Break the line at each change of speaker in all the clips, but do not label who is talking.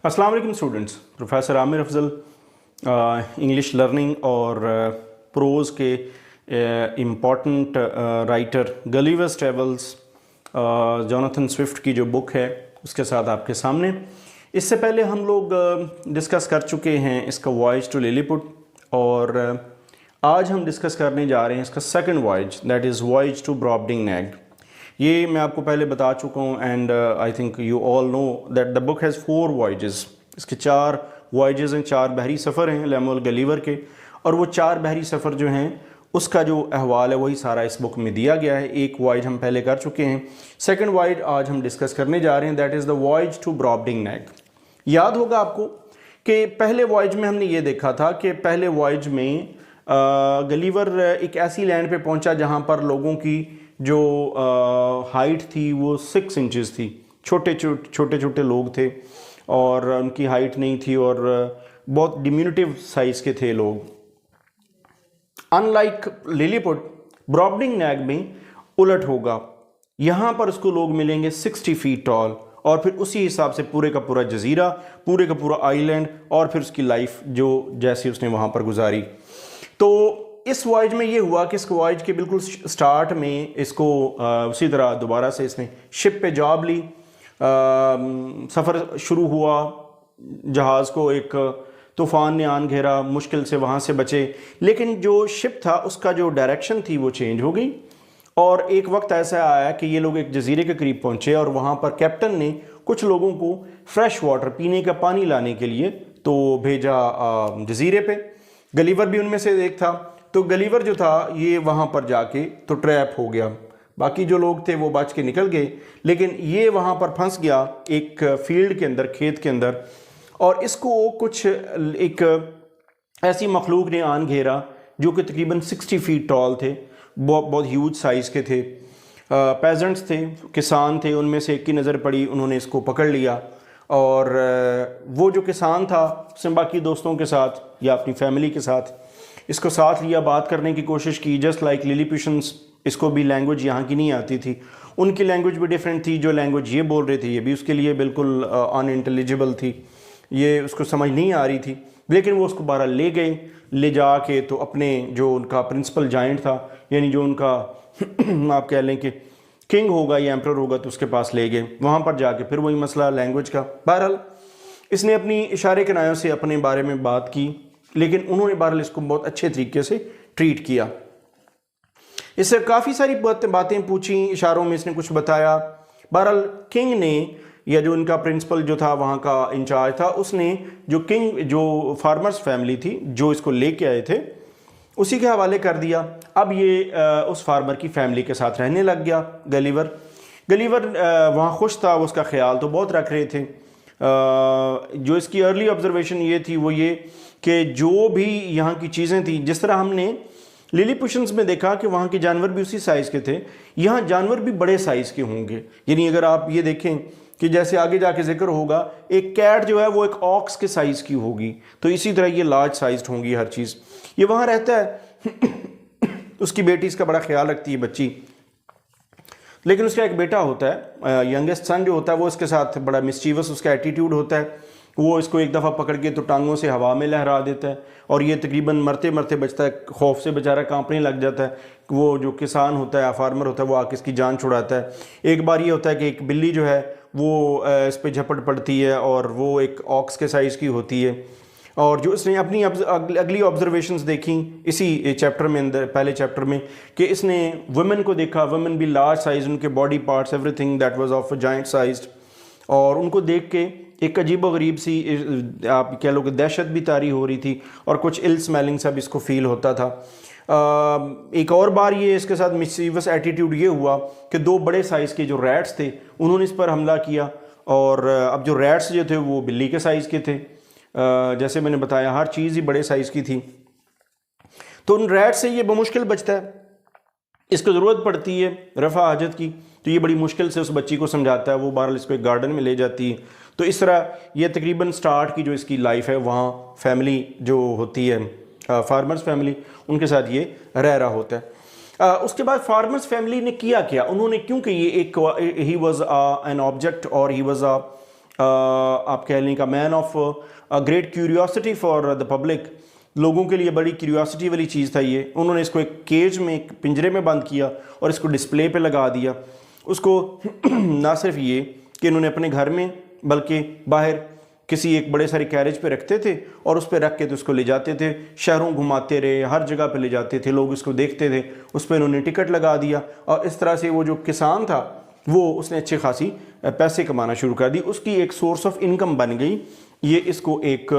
अस्सलाम वालेकुम students. Professor Aamir Afzal English learning और प्रोज़ के important writer Gulliver's travels Jonathan Swift की जो बुक है उसके साथ आपके सामने। इससे पहले हम लोग डिस्कस कर चुके हैं इसका वॉयज टू लिलीपुट और आज हम डिस्कस करने जा रहे हैं इसका second voyage, that is voyage to Brobdingnag. ये मैं आपको पहले बता चुका हूँ and I think you all know that the book has 4 voyages. इसके 4 वॉयजेस हैं, 4 बहरी सफ़र हैं लेमुएल गलीवर के, और वो 4 बहरी सफ़र जो हैं उसका जो अहवाल है वही सारा इस बुक में दिया गया है। एक वॉयज हम पहले कर चुके हैं, सेकंड वॉयज आज हम डिस्कस करने जा रहे हैं, that is the voyage to Brobdingnag. याद होगा आपको कि पहले वॉयज में हमने ये देखा था कि पहले वॉयज में गलीवर एक ऐसी लैंड पे पहुंचा जहां पर लोगों की जो हाइट थी वो 6 इंचेस थी। छोटे छोटे लोग थे और उनकी हाइट नहीं थी और बहुत डिमिनुटिव साइज़ के थे लोग। अनलाइक लिलीपुट, ब्रॉबडिंगनेग में उलट होगा। यहाँ पर उसको लोग मिलेंगे 60 फीट टॉल और फिर उसी हिसाब से पूरे का पूरा जजीरा, पूरे का पूरा आइलैंड और फिर उसकी लाइफ जो जैसी उसने वहाँ पर गुजारी। तो इस वॉयज में ये हुआ कि इस वॉयज के बिल्कुल स्टार्ट में इसको उसी तरह दोबारा से इसने शिप पे जॉब ली, सफ़र शुरू हुआ, जहाज़ को एक तूफ़ान ने आन घेरा, मुश्किल से वहाँ से बचे, लेकिन जो शिप था उसका जो डायरेक्शन थी वो चेंज हो गई और एक वक्त ऐसा आया कि ये लोग एक जजीरे के करीब पहुँचे और वहाँ पर कैप्टन ने कुछ लोगों को फ्रेश वाटर, पीने का पानी लाने के लिए तो भेजा जजीरे पे। गलीवर भी उनमें से एक था। तो गलीवर जो था ये वहाँ पर जाके तो ट्रैप हो गया, बाकी जो लोग थे वो बच के निकल गए, लेकिन ये वहाँ पर फंस गया एक फील्ड के अंदर, खेत के अंदर, और इसको कुछ एक ऐसी मखलूक ने आन घेरा जो कि तकरीबन 60 फीट टॉल थे, बहुत ह्यूज साइज़ के थे। पेजेंट्स थे, किसान थे, उनमें से एक की नज़र पड़ी, उन्होंने इसको पकड़ लिया और वो जो किसान था उसने बाकी दोस्तों के साथ या अपनी फैमिली के साथ इसको साथ लिया, बात करने की कोशिश की। जस्ट लाइक लिलीपुशंस, इसको भी लैंग्वेज यहाँ की नहीं आती थी, उनकी लैंग्वेज भी डिफरेंट थी। जो लैंग्वेज ये बोल रहे थे ये भी उसके लिए बिल्कुल अनइंटेलिजिबल थी, ये उसको समझ नहीं आ रही थी, लेकिन वो उसको बाहर ले गए। ले जा के तो अपने जो उनका प्रिंसिपल जाइंट था, यानी जो उनका आप कह लें कि किंग होगा या एम्परर होगा, तो उसके पास ले गए। वहाँ पर जाके फिर वही मसला लैंग्वेज का। बहरहाल इसने अपनी इशारे किनायों से अपने बारे में बात की, लेकिन उन्होंने बहरहाल इसको बहुत अच्छे तरीके से ट्रीट किया। इससे काफ़ी सारी बातें पूछी, इशारों में इसने कुछ बताया। बहरहाल किंग ने या जो इनका प्रिंसिपल जो था वहाँ का इंचार्ज था, उसने जो फार्मर्स फैमिली थी जो इसको लेके आए थे उसी के हवाले कर दिया। अब ये उस फार्मर की फैमिली के साथ रहने लग गया गलीवर वहाँ खुश था, उसका ख्याल तो बहुत रख रहे थे। जो इसकी अर्ली ऑब्जर्वेशन ये थी वो ये कि जो भी यहाँ की चीज़ें थी, जिस तरह हमने लिलीपुशंस में देखा कि वहाँ के जानवर भी उसी साइज़ के थे, यहाँ जानवर भी बड़े साइज़ के होंगे। यानी अगर आप ये देखें कि जैसे आगे जाके जिक्र होगा, एक कैट जो है वो एक ऑक्स के साइज़ की होगी, तो इसी तरह ये लार्ज साइज्ड होंगी हर चीज़। ये वहाँ रहता है उसकी बेटी इसका बड़ा ख्याल रखती है, बच्ची, लेकिन उसका एक बेटा होता है, यंगेस्ट सन जो होता है, वो इसके साथ बड़ा मिस्चीवस उसका एटीट्यूड होता है। वो इसको एक दफ़ा पकड़ के तो टांगों से हवा में लहरा देता है और ये तकरीबन मरते मरते बचता है, खौफ से बेचारा कांपने लग जाता है। वो जो किसान होता है, फार्मर होता है, वो आके इसकी जान छुड़ाता है। एक बार ये होता है कि एक बिल्ली जो है वो इस पर झपट पड़ती है और वो एक ऑक्स के साइज़ की होती है। और जो इसने अपनी अगली ऑब्जर्वेशंस देखी इसी चैप्टर में, अंदर पहले चैप्टर में, कि इसने वुमेन को देखा, वुमेन भी लार्ज साइज़, उनके body parts everything that was of giant sized, और उनको देख के एक अजीब व गरीब सी आप कह लो कि दहशत भी तारी हो रही थी और कुछ इल स्मेलिंग सा भी इसको फील होता था। एक और बार ये इसके साथ मिस्चीवस एटीट्यूड ये हुआ कि 2 बड़े साइज़ के जो रैट्स थे उन्होंने इस पर हमला किया, और अब जो रैट्स जो थे वो बिल्ली के साइज़ के थे। जैसे मैंने बताया हर चीज़ ही बड़े साइज़ की थी, तो उन रैट से ये बमुश्किल बचता है। इसको ज़रूरत पड़ती है रफ़ा हाजत की, तो ये बड़ी मुश्किल से उस बच्ची को समझाता है। वो बहरहाल इसको एक गार्डन में ले जाती है। तो इस तरह ये तकरीबन स्टार्ट की जो इसकी लाइफ है, वहाँ फैमिली जो होती है, फार्मर्स फैमिली, उनके साथ ये रह रहा होता है। उसके बाद फार्मर्स फैमिली ने किया क्या, उन्होंने, क्योंकि ये एक ही वॉज एन ऑब्जेक्ट और ही वॉज आप कह लें का man of great curiosity for the public, लोगों के लिए बड़ी क्यूरियोसिटी वाली चीज़ था ये। उन्होंने इसको एक केज में, एक पिंजरे में बंद किया और इसको डिस्प्ले पे लगा दिया। उसको ना सिर्फ ये कि उन्होंने अपने घर में बल्कि बाहर किसी एक बड़े सारे कैरेज पे रखते थे और उस पर रख के तो उसको ले जाते थे, शहरों घुमाते रहे, हर जगह पे ले जाते थे, लोग इसको देखते थे, उस पर इन्होंने टिकट लगा दिया और इस तरह से वो जो किसान था वो उसने अच्छी खासी पैसे कमाना शुरू कर दी, उसकी एक सोर्स ऑफ इनकम बन गई। ये इसको एक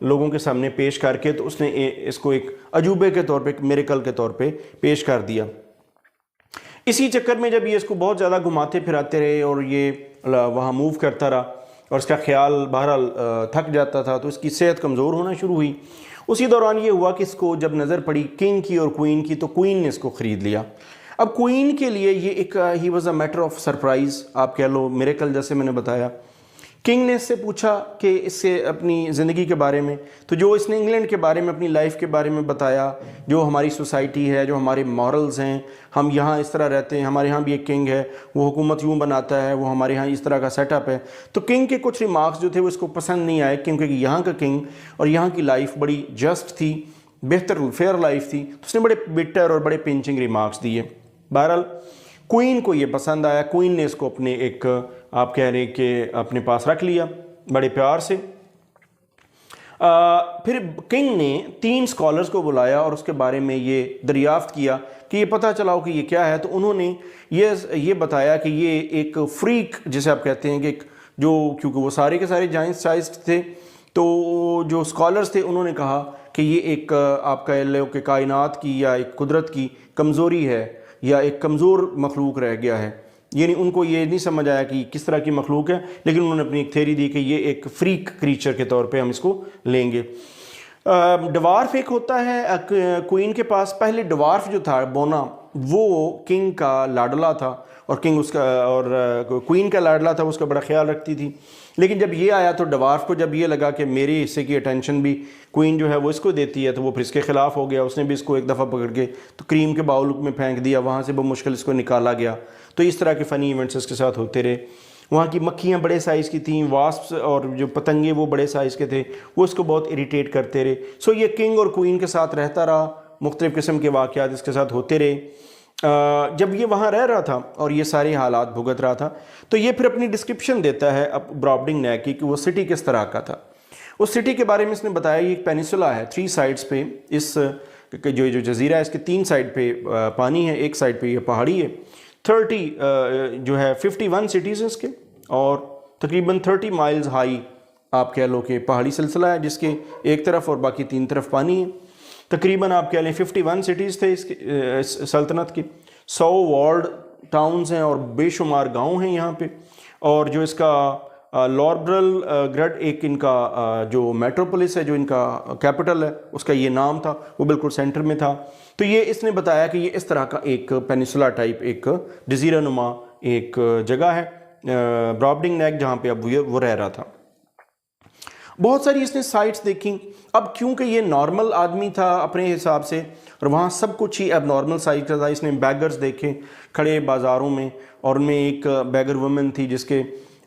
लोगों के सामने पेश करके तो उसने इसको एक अजूबे के तौर पे, एक मिरेकल के तौर पे पेश कर दिया। इसी चक्कर में जब ये इसको बहुत ज़्यादा घुमाते फिराते रहे और ये वहाँ मूव करता रहा और इसका ख्याल बहरहाल थक जाता था तो इसकी सेहत कमज़ोर होना शुरू हुई। उसी दौरान ये हुआ कि इसको जब नज़र पड़ी किंग की और क्वीन की, तो क्वीन ने इसको ख़रीद लिया। अब क्वीन के लिए ये एक he was a matter of surprise, आप कह लो मिरेकल, जैसे मैंने बताया। किंग ने इससे पूछा कि इससे अपनी ज़िंदगी के बारे में, तो जो इसने इंग्लैंड के बारे में, अपनी लाइफ के बारे में बताया, जो हमारी सोसाइटी है, जो हमारे मॉरल्स हैं, हम यहाँ इस तरह रहते हैं, हमारे यहाँ भी एक किंग है, वो हुकूमत यूँ बनाता है, वो हमारे यहाँ इस तरह का सेटअप है। तो किंग के कुछ रिमार्क्स जो थे वो इसको पसंद नहीं आए, क्योंकि यहाँ का किंग और यहाँ की लाइफ बड़ी जस्ट थी, बेहतर फेयर लाइफ थी, तो उसने बड़े बिटर और बड़े पिंचिंग रिमार्क्स दिए। बहरहाल क्वीन को ये पसंद आया, क्वीन ने इसको अपने एक, आप कह रहे हैं कि अपने पास रख लिया बड़े प्यार से। फिर किंग ने 3 स्कॉलर्स को बुलाया और उसके बारे में ये दरियाफ्त किया कि ये पता चलाओ कि ये क्या है। तो उन्होंने ये बताया कि ये एक फ्रीक, जिसे आप कहते हैं कि जो, क्योंकि वो सारे के सारे जाइंट साइज्ड थे, तो जो स्कॉलर्स थे उन्होंने कहा कि ये एक आप कह लो कि कायनात की या एक कुदरत की कमज़ोरी है या एक कमज़ोर मखलूक रह गया है। यानी उनको ये नहीं समझ आया कि किस तरह की मखलूक है, लेकिन उन्होंने अपनी एक थ्योरी दी कि ये एक फ्रीक क्रीचर के तौर पे हम इसको लेंगे। डवार्फ एक होता है क्वीन के पास। पहले डवार्फ जो था बोना, वो किंग का लाडला था और किंग उसका, और क्वीन का लाडला था, उसका बड़ा ख्याल रखती थी। लेकिन जब ये आया तो डवार्फ को जब ये लगा कि मेरे हिस्से की अटेंशन भी क्वीन जो है वो इसको देती है, तो वो फिर इसके ख़िलाफ़ हो गया। उसने भी इसको एक दफ़ा पकड़ के तो क्रीम के बाउल में फेंक दिया, वहाँ से बहुत मुश्किल इसको निकाला गया। तो इस तरह के फ़नी इवेंट्स इसके साथ होते रहे। वहाँ की मक्खियाँ बड़े साइज़ की थीं, वास्प्स और जो पतंगे वो बड़े साइज़ के थे, वो इसको बहुत इरिटेट करते रहे। सो ये किंग और क्वीन के साथ रहता रहा, मुख्तलिफ़ किस्म के वाक़यात इसके साथ होते रहे। जब ये वहाँ रह रहा था और ये सारे हालात भुगत रहा था, तो ये फिर अपनी डिस्क्रिप्शन देता है अब ब्रॉबडिंग नेक की कि वो सिटी किस तरह का था। उस सिटी के बारे में इसने बताया, ये एक पेनिसुला है, 3 साइड्स पे इस जो जजीरा है इसके 3 साइड पे पानी है, एक साइड पे ये पहाड़ी है। 30 जो है 51 सिटीज़ हैं इसके, और तकरीबन 30 माइल्स हाई आप कह लो कि पहाड़ी सिलसिला है, जिसके एक तरफ और बाकी 3 तरफ पानी है। तकरीबन आप कह लें 51 सिटीज़ थे इसके सल्तनत की, 100 वॉल्ड टाउन्स हैं और बेशुमार गांव हैं यहाँ पे। और जो इसका लॉर्ब्रल ग्रड एक इनका जो मेट्रोपोलिस है, जो इनका कैपिटल है, उसका ये नाम था, वो बिल्कुल सेंटर में था। तो ये इसने बताया कि ये इस तरह का एक पेनिसुला टाइप, एक जजीरा नुमा एक जगह है ब्रॉबडिंग नेक, जहाँ पे अब वो रह रहा था। बहुत सारी इसने साइट्स देखी। अब क्योंकि ये नॉर्मल आदमी था अपने हिसाब से और वहाँ सब कुछ ही अब नॉर्मल साइज का था, इसने बैगर्स देखे खड़े बाज़ारों में, और उनमें एक बैगर वुमेन थी जिसके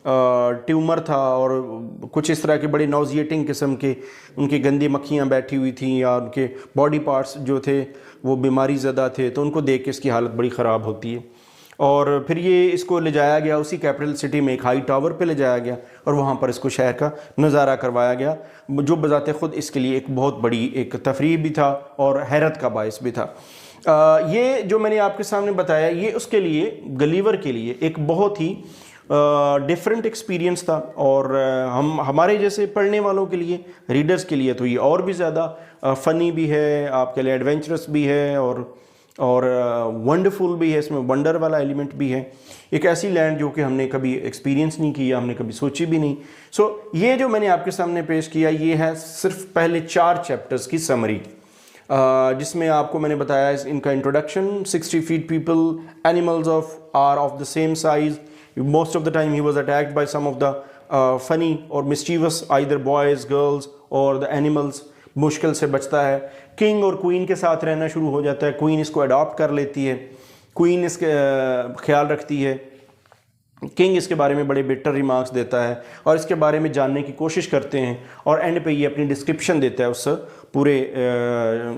ट्यूमर था और कुछ इस तरह के बड़े नॉजिएटिंग किस्म के उनकी गंदी मक्खियाँ बैठी हुई थी, या उनके बॉडी पार्ट्स जो थे वो बीमारी ज़दा थे, तो उनको देख के इसकी हालत बड़ी ख़राब होती है। और फिर ये इसको ले जाया गया उसी कैपिटल सिटी में एक हाई टावर पे ले जाया गया और वहाँ पर इसको शहर का नज़ारा करवाया गया, जो बज़ाते ख़ुद इसके लिए एक बहुत बड़ी एक तफरीह भी था और हैरत का बायस भी था। ये जो मैंने आपके सामने बताया, ये उसके लिए, गलीवर के लिए एक बहुत ही डिफरेंट एक्सपीरियंस था, और हमारे जैसे पढ़ने वालों के लिए, रीडर्स के लिए तो ये और भी ज़्यादा फ़नी भी है, आपके लिए एडवेंचरस भी है और वंडरफुल भी है, इसमें वंडर वाला एलिमेंट भी है। एक ऐसी लैंड जो कि हमने कभी एक्सपीरियंस नहीं किया, हमने कभी सोची भी नहीं। सो ये जो मैंने आपके सामने पेश किया, ये है सिर्फ पहले 4 चैप्टर्स की समरी, जिसमें आपको मैंने बताया इनका introduction, 60 feet people, animals are of the same size, most of the time he was attacked by some of the funny और मिस्चीवस आइदर बॉयज़, गर्ल्स और द एनिमल्स। मुश्किल से बचता है, किंग और क्वीन के साथ रहना शुरू हो जाता है, क्वीन इसको अडॉप्ट कर लेती है, क्वीन इसके ख्याल रखती है, किंग इसके बारे में बड़े बेटर रिमार्क्स देता है और इसके बारे में जानने की कोशिश करते हैं और एंड पे ये अपनी डिस्क्रिप्शन देता है उस पूरे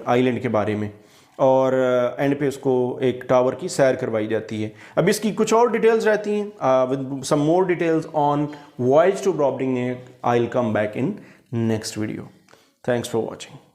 आइलैंड के बारे में और एंड पे उसको एक टावर की सैर करवाई जाती है। अब इसकी कुछ और डिटेल्स रहती हैं with some more details on voyage to Brobdingnag. I will come back in next video. Thanks for watching.